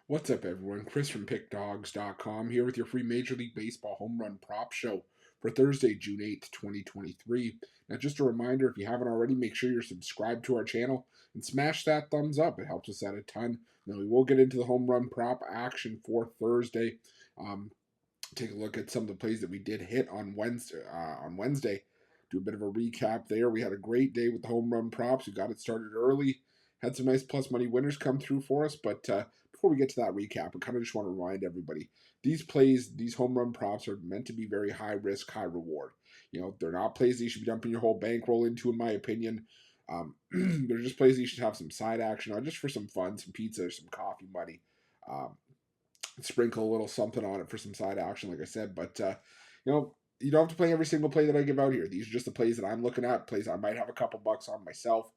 What's up, everyone? Chris from Pickdawgz.com here with your free Major League Baseball home run prop show for Thursday, June 8th, 2023. Now, just a reminder, if you haven't already, make sure you're subscribed to our channel and smash that thumbs up. It helps us out a ton. Now, we will get into the home run prop action for Thursday. Take a look at some of the plays that we did hit on Wednesday. Do a bit of a recap there. We had a great day with the home run props. We got it started early. Had some nice plus money winners come through for us. But before we get to that recap, I kind of just want to remind everybody these plays, these home run props are meant to be very high risk, high reward. You know, they're not plays that you should be dumping your whole bankroll into, in my opinion. They're just plays that you should have some side action on, just for some fun, some pizza, some coffee money. Sprinkle a little something on it for some side action, like I said. But you don't have to play every single play that I give out here. These are just the plays that I'm looking at, plays I might have a couple bucks on myself.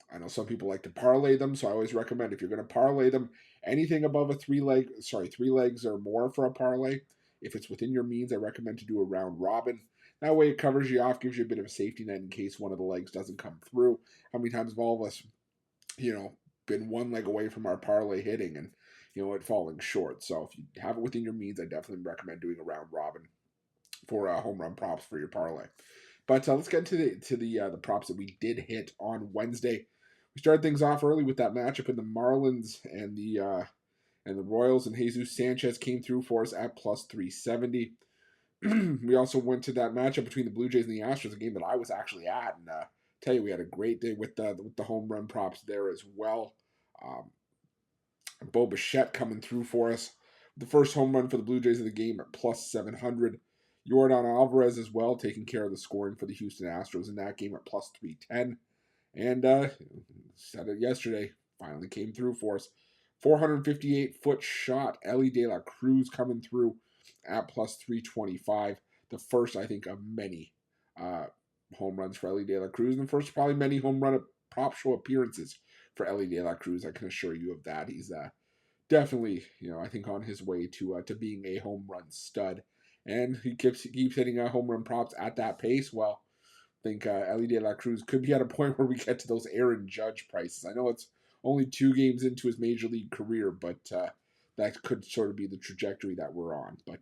I know some people like to parlay them, so I always recommend, if you're going to parlay them, anything above a three legs or more for a parlay. If it's within your means, I recommend to do a round robin. That way it covers you off, gives you a bit of a safety net in case one of the legs doesn't come through. How many times have all of us, been one leg away from our parlay hitting and it falling short? So if you have it within your means, I definitely recommend doing a round robin for home run props for your parlay. But let's get into the props that we did hit on Wednesday. We started things off early with that matchup in the Marlins and the Royals, and Jesus Sanchez came through for us at plus 370. We also went to that matchup between the Blue Jays and the Astros, a game that I was actually at, and tell you, we had a great day with the home run props there as well. Bo Bichette coming through for us. The first home run for the Blue Jays of the game at plus 700. Yordan Alvarez as well, taking care of the scoring for the Houston Astros in that game at plus 310. And said it yesterday, finally came through for us. 458-foot shot. Ellie De La Cruz coming through at plus 325. The first, I think, of many home runs for Ellie De La Cruz, and the first probably many home run prop show appearances for Ellie De La Cruz. I can assure you of that. He's definitely, I think, on his way to being a home run stud, and he keeps hitting home run props at that pace. Well, I think Ellie De La Cruz could be at a point where we get to those Aaron Judge prices. I know it's only 2 games into his major league career, but that could sort of be the trajectory that we're on. But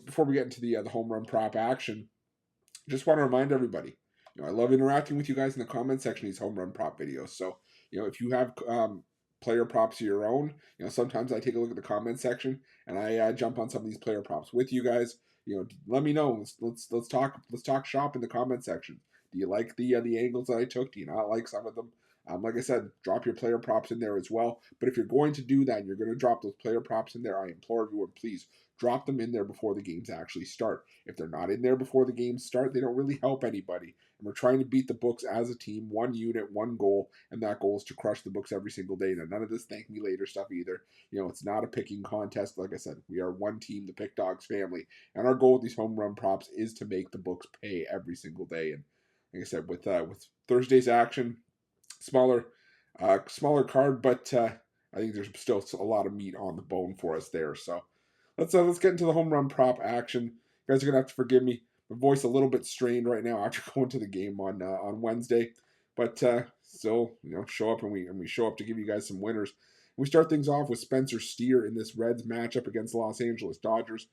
before we get into the home run prop action, just want to remind everybody, I love interacting with you guys in the comment section of these home run prop videos. So, if you have player props of your own, sometimes I take a look at the comment section and I jump on some of these player props with you guys. Let me know. Let's talk shop in the comment section. Do you like the angles that I took? Do you not like some of them? Like I said, drop your player props in there as well. But if you're going to do that and you're going to drop those player props in there, I implore everyone, please drop them in there before the games actually start. If they're not in there before the games start, they don't really help anybody. And we're trying to beat the books as a team, one unit, one goal, and that goal is to crush the books every single day. Now, none of this thank me later stuff either. It's not a picking contest. Like I said, we are one team, the Pickdawgz family, and our goal with these home run props is to make the books pay every single day. And like I said, with Thursday's action, smaller card, but I think there's still a lot of meat on the bone for us there. So let's get into the home run prop action. You guys are gonna have to forgive me. My voice a little bit strained right now after going to the game on Wednesday, but still, show up and we show up to give you guys some winners. We start things off with Spencer Steer in this Reds matchup against the Los Angeles Dodgers,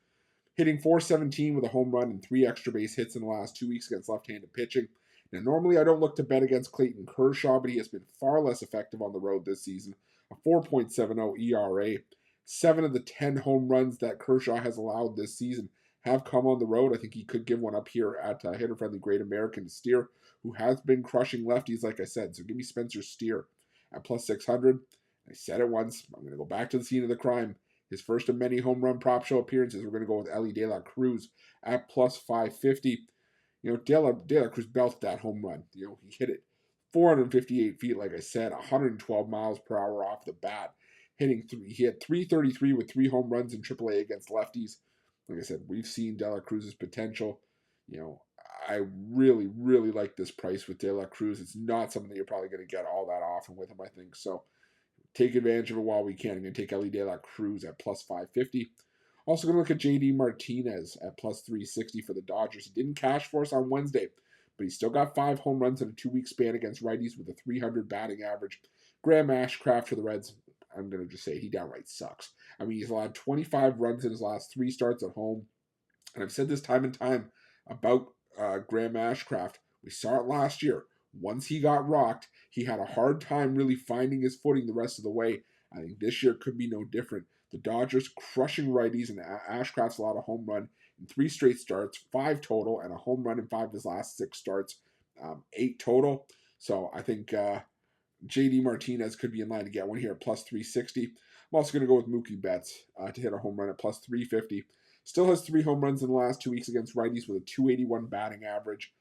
hitting 417 with a home run and 3 extra base hits in the last 2 weeks against left-handed pitching. Now, normally I don't look to bet against Clayton Kershaw, but he has been far less effective on the road this season. A 4.70 ERA. 7 of the 10 home runs that Kershaw has allowed this season have come on the road. I think he could give one up here at hitter-friendly Great American Steer, who has been crushing lefties, like I said. So give me Spencer Steer at plus 600. I said it once. I'm going to go back to the scene of the crime. His first of many home run prop show appearances. We're going to go with Ellie De La Cruz at plus 550. De La Cruz belted that home run. He hit it 458 feet, like I said, 112 miles per hour off the bat. He hit 333 with 3 home runs in AAA against lefties. Like I said, we've seen De La Cruz's potential. I really, really like this price with De La Cruz. It's not something that you're probably going to get all that often with him, I think. So take advantage of it while we can. I'm going to take Ellie De La Cruz at plus 550. Also going to look at JD Martinez at plus 360 for the Dodgers. He didn't cash for us on Wednesday, but he still got 5 home runs in a 2-week span against righties with a 300 batting average. Graham Ashcraft for the Reds I'm going to just say he downright sucks. I mean, he's allowed 25 runs in his last 3 starts at home. And I've said this time and time about Graham Ashcraft. We saw it last year. Once he got rocked, he had a hard time really finding his footing the rest of the way. I think this year could be no different. The Dodgers crushing righties, and Ashcraft's allowed a home run in 3 straight starts, 5 total, and a home run in 5 of his last 6 starts, 8 total. So I think JD Martinez could be in line to get one here at plus 360. I'm also going to go with Mookie Betts to hit a home run at plus 350. Still has 3 home runs in the last 2 weeks against righties with a 281 batting average.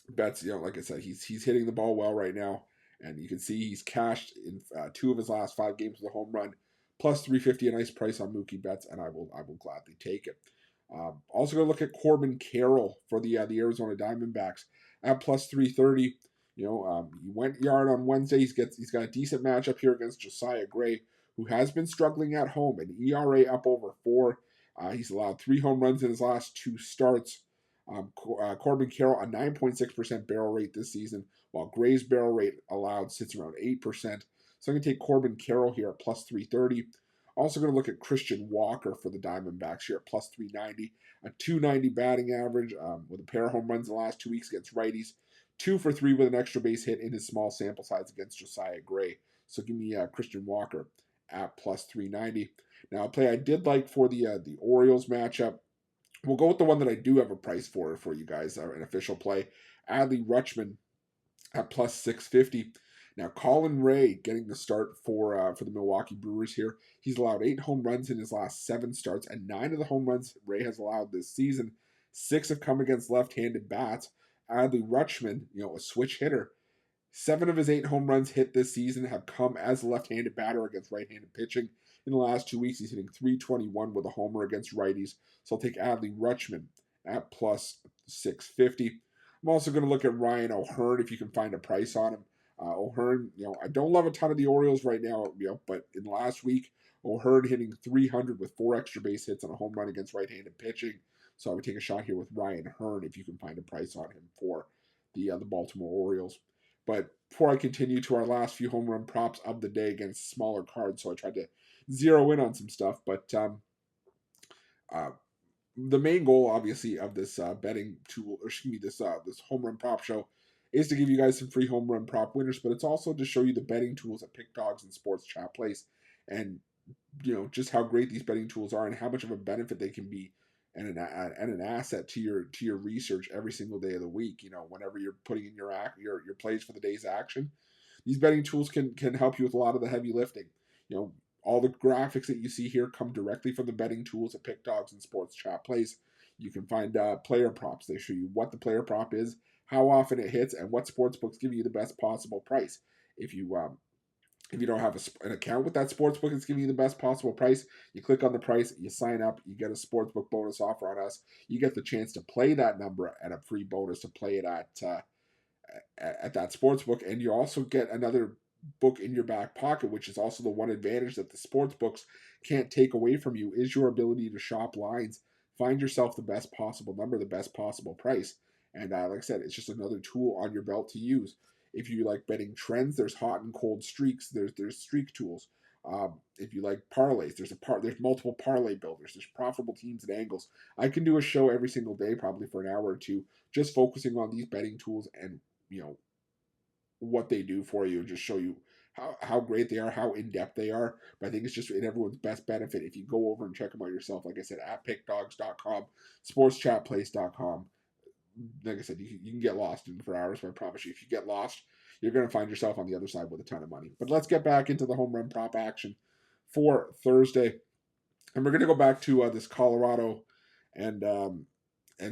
Betts, like I said, he's hitting the ball well right now, and you can see he's cashed in 2 of his last 5 games with a home run. Plus 350, a nice price on Mookie Betts, and I will gladly take it. Also going to look at Corbin Carroll for the Arizona Diamondbacks at plus 330. He went yard on Wednesday. He's got a decent matchup here against Josiah Gray, who has been struggling at home. An ERA up over 4. He's allowed 3 home runs in his last 2 starts. Corbin Carroll, a 9.6% barrel rate this season, while Gray's barrel rate allowed sits around 8%. So I'm going to take Corbin Carroll here at plus 330. Also going to look at Christian Walker for the Diamondbacks here at plus 390. A 290 batting average with a pair of home runs in the last 2 weeks against righties. 2 for 3 with an extra base hit in his small sample size against Josiah Gray. So give me Christian Walker at plus 390. Now, a play I did like for the Orioles matchup. We'll go with the one that I do have a price for you guys, an official play. Adley Rutschman at plus 650. Now, Colin Ray getting the start for the Milwaukee Brewers here. He's allowed 8 home runs in his last 7 starts, and 9 of the home runs Ray has allowed this season, 6 have come against left-handed bats. Adley Rutschman, a switch hitter. 7 of his 8 home runs hit this season have come as a left-handed batter against right-handed pitching. In the last 2 weeks, he's hitting .321 with a homer against righties. So I'll take Adley Rutschman at plus 650. I'm also going to look at Ryan O'Hearn if you can find a price on him. O'Hearn, I don't love a ton of the Orioles right now, but in the last week, O'Hearn hitting .300 with 4 extra base hits and a home run against right-handed pitching. So I would take a shot here with Ryan O'Hearn if you can find a price on him for the Baltimore Orioles. But before I continue to our last few home run props of the day against smaller cards, so I tried to zero in on some stuff. But the main goal, obviously, of this betting tool, or excuse me, this home run prop show, is to give you guys some free home run prop winners. But it's also to show you the betting tools at Pickdawgz and Sports Chat Place, and just how great these betting tools are and how much of a benefit they can be. And an asset to your research every single day of the week. Whenever you're putting in your plays for the day's action, these betting tools can help you with a lot of the heavy lifting. All the graphics that you see here come directly from the betting tools at Pickdawgz and Sports Chat Place. You can find player props. They show you what the player prop is, how often it hits, and what sportsbooks give you the best possible price. If you don't have an account with that sportsbook, it's giving you the best possible price. You click on the price, you sign up, you get a sportsbook bonus offer on us. You get the chance to play that number and a free bonus to play it at that sportsbook, and you also get another book in your back pocket, which is also the one advantage that the sportsbooks can't take away from you, is your ability to shop lines, find yourself the best possible number, the best possible price. And like I said, it's just another tool on your belt to use. If you like betting trends, there's hot and cold streaks. There's streak tools. If you like parlays, there's multiple parlay builders. There's profitable teams and angles. I can do a show every single day, probably for an hour or two, just focusing on these betting tools and what they do for you, and just show you how great they are, how in depth they are. But I think it's just in everyone's best benefit if you go over and check them out yourself. Like I said, at pickdawgz.com, sportschatplace.com. Like I said, you can get lost in for hours, but I promise you, if you get lost, you're going to find yourself on the other side with a ton of money. But let's get back into the home run prop action for Thursday. And we're going to go back to this Colorado and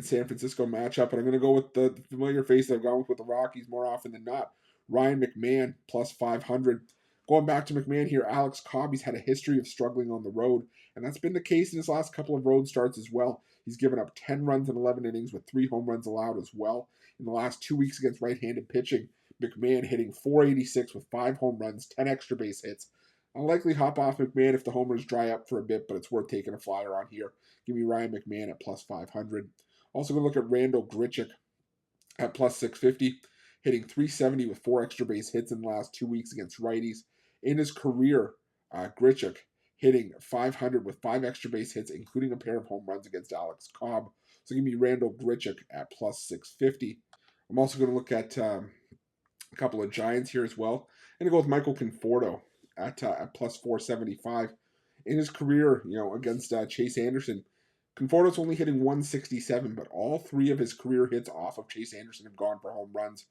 San Francisco matchup. And I'm going to go with the familiar face that I've gone with the Rockies more often than not. Ryan McMahon, plus 500. Going back to McMahon here, Alex Cobb, he's had a history of struggling on the road, and that's been the case in his last couple of road starts as well. He's given up 10 runs in 11 innings with 3 home runs allowed as well. In the last 2 weeks against right-handed pitching, McMahon hitting .486 with 5 home runs, 10 extra base hits. I'll likely hop off McMahon if the homers dry up for a bit, but it's worth taking a flyer on here. Give me Ryan McMahon at plus 500. Also going to look at Randall Grichuk at plus 650. Hitting .370 with 4 extra base hits in the last 2 weeks against righties. In his career, Grichuk hitting 500 with 5 extra base hits, including a pair of home runs against Alex Cobb. So give me Randall Grichuk at plus 650. I'm also going to look at a couple of Giants here as well. I'm going to go with Michael Conforto at plus 475. In his career, against Chase Anderson, Conforto's only hitting 167, but all 3 of his career hits off of Chase Anderson have gone for home runs.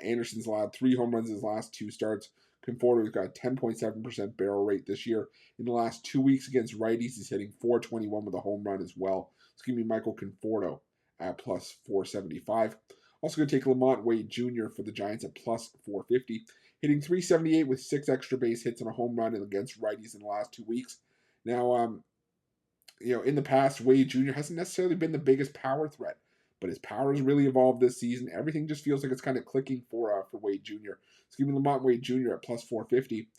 Anderson's allowed 3 home runs in his last 2 starts. Conforto's got a 10.7% barrel rate this year. In the last 2 weeks against righties, he's hitting 421 with a home run as well. So give me Michael Conforto at plus 475. Also going to take Lamont Wade Jr. for the Giants at plus 450, hitting 378 with 6 extra base hits and a home run against righties in the last 2 weeks. Now, in the past, Wade Jr. hasn't necessarily been the biggest power threat, but his power has really evolved this season. Everything just feels like it's kind of clicking for Wade Jr. So give me Lamont Wade Jr. at plus 450.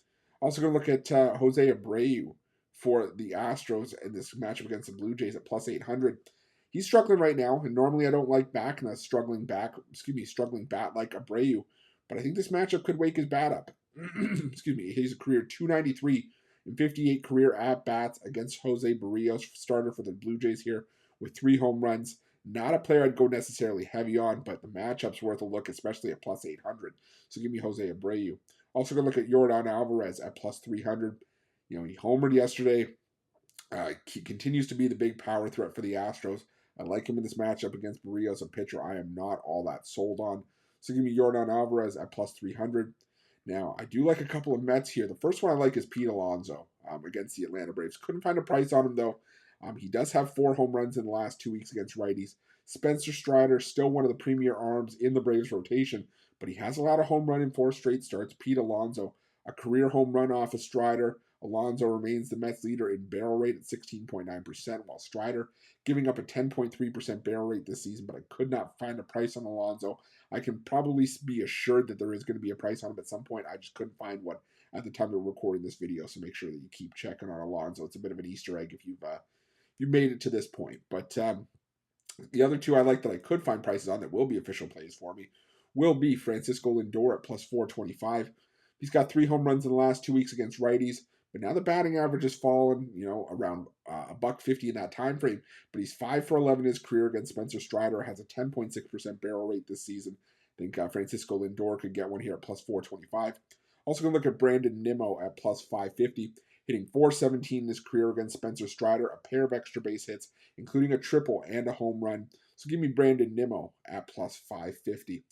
Also going to look at Jose Abreu for the Astros in this matchup against the Blue Jays at plus 800. He's struggling right now, and normally I don't like backing a struggling bat like Abreu, but I think this matchup could wake his bat up. He's a career 293 in 58 career at-bats against Jose Barrios, starter for the Blue Jays here, with 3 home runs. Not a player I'd go necessarily heavy on, but the matchup's worth a look, especially at plus 800. So give me Jose Abreu. Also going to look at Yordan Alvarez at plus 300. He homered yesterday. He continues to be the big power threat for the Astros. I like him in this matchup against Barrios, a pitcher I am not all that sold on. So give me Yordan Alvarez at plus 300. Now, I do like a couple of Mets here. The first one I like is Pete Alonso against the Atlanta Braves. Couldn't find a price on him, though. He does have 4 home runs in the last 2 weeks against righties. Spencer Strider, still one of the premier arms in the Braves rotation, but he has allowed a home run in 4 straight starts. Pete Alonso, a career home run off of Strider. Alonso remains the Mets leader in barrel rate at 16.9%, while Strider giving up a 10.3% barrel rate this season, but I could not find a price on Alonso. I can probably be assured that there is going to be a price on him at some point. I just couldn't find one at the time of recording this video, so make sure that you keep checking on Alonso. It's a bit of an Easter egg if you've made it to this point. But the other 2 I like that I could find prices on that will be official plays for me will be Francisco Lindor at plus 425. He's got 3 home runs in the last 2 weeks against righties, but now the batting average has fallen, around $150 in that time frame. But he's 5 for 11 in his career against Spencer Strider, has a 10.6% barrel rate this season. I think Francisco Lindor could get one here at plus 425. Also going to look at Brandon Nimmo at plus 550, hitting 417 in his career against Spencer Strider, a pair of extra base hits, including a triple and a home run. So give me Brandon Nimmo at plus 550.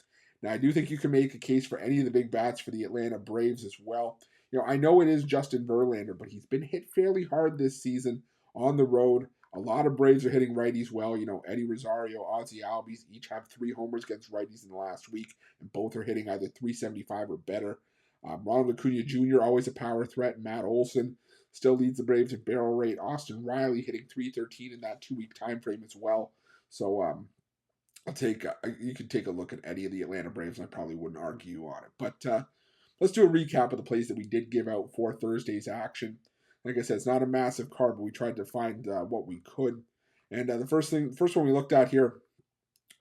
Now, I do think you can make a case for any of the big bats for the Atlanta Braves as well. I know it is Justin Verlander, but he's been hit fairly hard this season on the road. A lot of Braves are hitting righties well. Eddie Rosario, Ozzie Albies each have 3 homers against righties in the last week, and both are hitting either 375 or better. Ronald Acuna Jr., always a power threat. Matt Olson still leads the Braves in barrel rate. Austin Riley hitting 313 in that 2-week time frame as well. So you can take a look at any of the Atlanta Braves, and I probably wouldn't argue on it. But let's do a recap of the plays that we did give out for Thursday's action. Like I said, it's not a massive card, but we tried to find what we could. And the first one we looked at here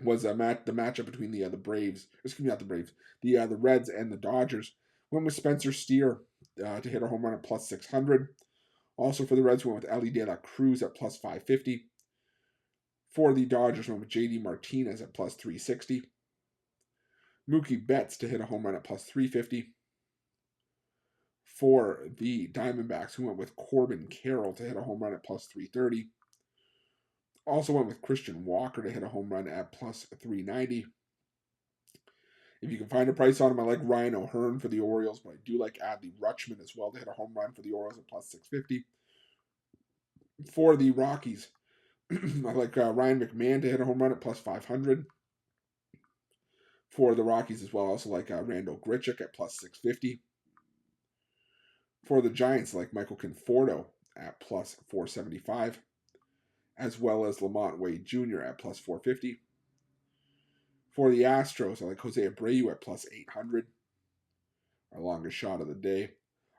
was the matchup between the Braves. Excuse me, not the Braves. The Reds and the Dodgers. Went with Spencer Steer to hit a home run at plus 600. Also for the Reds, went with Ellie De La Cruz at plus 550. For the Dodgers, went with JD Martinez at plus 360. Mookie Betts to hit a home run at plus 350. For the Diamondbacks, who went with Corbin Carroll to hit a home run at plus 330. Also went with Christian Walker to hit a home run at plus 390. If you can find a price on him, I like Ryan O'Hearn for the Orioles, but I do like Adley Rutschman as well to hit a home run for the Orioles at plus 650. For the Rockies, I like Ryan McMahon to hit a home run at plus 500. For the Rockies as well, I also like Randall Grichuk at plus 650. For the Giants, I like Michael Conforto at plus 475, as well as Lamont Wade Jr. at plus 450. For the Astros, I like Jose Abreu at plus 800, our longest shot of the day.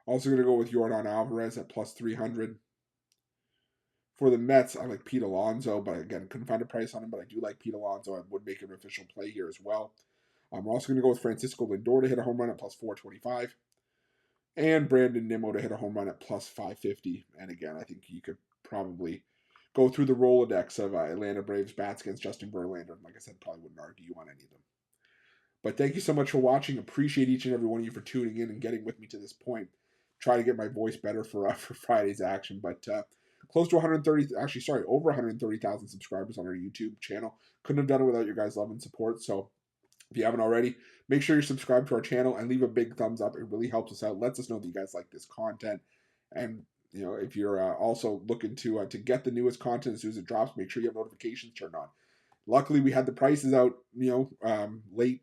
Also going to go with Yordan Alvarez at plus 300. For the Mets, I like Pete Alonso, but again, couldn't find a price on him, but I do like Pete Alonso. I would make an official play here as well. We're also going to go with Francisco Lindor to hit a home run at plus 425. and Brandon Nimmo to hit a home run at plus 550. And again, I think you could probably go through the Rolodex of Atlanta Braves bats against Justin Verlander. And like I said, probably wouldn't argue on any of them. But thank you so much for watching. Appreciate each and every one of you for tuning in and getting with me to this point. Try to get my voice better for Friday's action. But close to 130, actually, sorry, over 130,000 subscribers on our YouTube channel. Couldn't have done it without your guys' love and support. So if you haven't already, make sure you're subscribed to our channel and leave a big thumbs up. It really helps us out. Lets us know that you guys like this content. And you know, if you're also looking to get the newest content as soon as it drops, make sure you have notifications turned on. Luckily, we had the prices out, late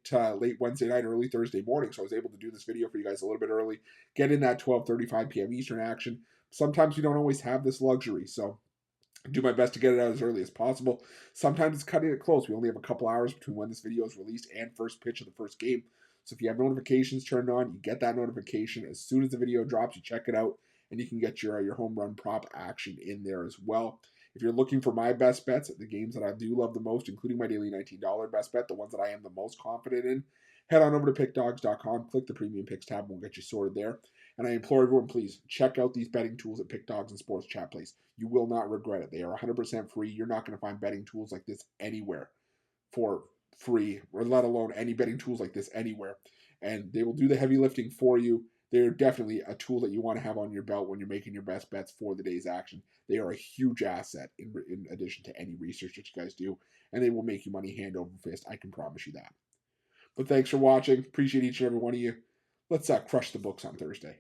Wednesday night, early Thursday morning, so I was able to do this video for you guys a little bit early, get in that 12:35 p.m. Eastern action. Sometimes we don't always have this luxury, so I do my best to get it out as early as possible. Sometimes it's cutting it close. We only have a couple hours between when this video is released and first pitch of the first game. So if you have notifications turned on, you get that notification. As soon as the video drops, you check it out, and you can get your home run prop action in there as well. If you're looking for my best bets, the games that I do love the most, including my daily $19 best bet, the ones that I am the most confident in, head on over to pickdawgz.com, click the premium picks tab, and we'll get you sorted there. And I implore everyone, please check out these betting tools at Pickdawgz and Sports Chat Place. You will not regret it. They are 100% free. You're not going to find betting tools like this anywhere for free, or let alone any betting tools like this anywhere. And they will do the heavy lifting for you. They're definitely a tool that you want to have on your belt when you're making your best bets for the day's action. They are a huge asset in addition to any research that you guys do, and they will make you money hand over fist. I can promise you that. But thanks for watching. Appreciate each and every one of you. Let's crush the books on Thursday.